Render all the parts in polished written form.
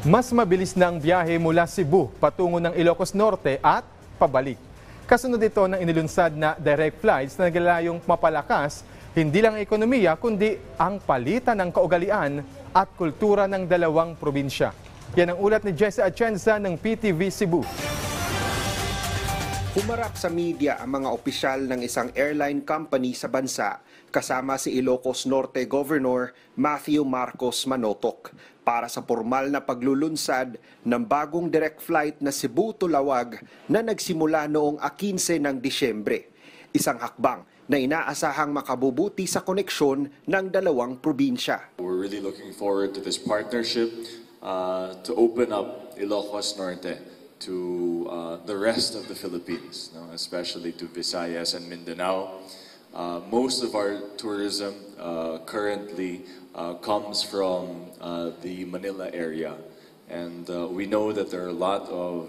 Mas mabilis na ang biyahe mula Cebu patungo ng Ilocos Norte at pabalik. Kasunod ito ng inilunsad na direct flights na naglalayong mapalakas hindi lang ang ekonomiya kundi ang palitan ng kaugalian at kultura ng dalawang probinsya. Yan ang ulat ni Jesse Atienza ng PTV Cebu. Humarap sa media ang mga opisyal ng isang airline company sa bansa kasama si Ilocos Norte Governor Matthew Marcos Manotoc para sa formal na paglulunsad ng bagong direct flight na Cebu to Lawag na nagsimula noong 15 ng Disyembre. Isang hakbang na inaasahang makabubuti sa koneksyon ng dalawang probinsya. We're really looking forward to this partnership to open up Ilocos Norte to the rest of the Philippines, especially to Visayas and Mindanao. Most of our tourism currently comes from the Manila area, and we know that there are a lot of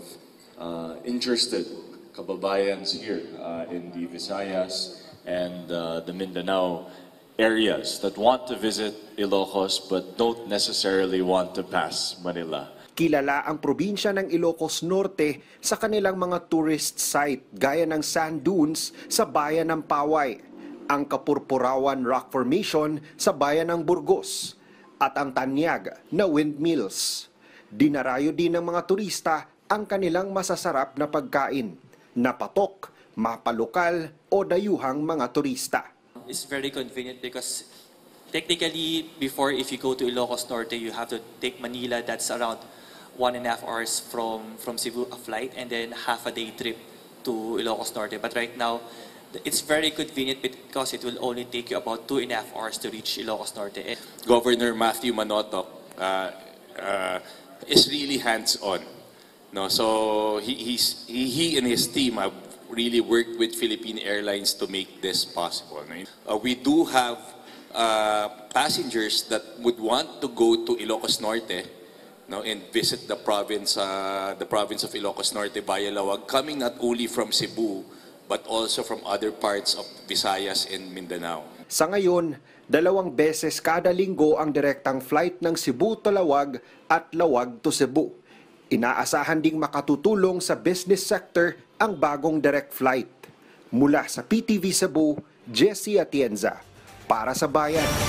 interested kababayans here in the Visayas and the Mindanao areas that want to visit Ilocos but don't necessarily want to pass Manila. Kilala ang probinsya ng Ilocos Norte sa kanilang mga tourist site gaya ng sand dunes sa bayan ng Paway, ang Kapurpurawan Rock Formation sa bayan ng Burgos, at ang Tanyag na windmills. Dinarayo din ng mga turista ang kanilang masasarap na pagkain, na patok, mapalokal o dayuhang mga turista. It's very convenient because technically before, if you go to Ilocos Norte, you have to take Manila. That's around 1.5 hours from Cebu, a flight, and then half a day trip to Ilocos Norte. But right now, it's very convenient because it will only take you about 2.5 hours to reach Ilocos Norte. Governor Matthew Manotoc is really hands-on. No, so he and his team have really worked with Philippine Airlines to make this possible. We do have passengers that would want to go to Ilocos Norte, and visit the province of Ilocos Norte via Lawag, coming not only from Cebu but also from other parts of Visayas and Mindanao. Sa ngayon, 2 beses kada linggo ang direktang flight ng Cebu to Lawag at Lawag to Cebu. Inaasahan ding makatutulong sa business sector ang bagong direct flight. Mula sa PTV Cebu, Jesse Atienza, para sa Bayan.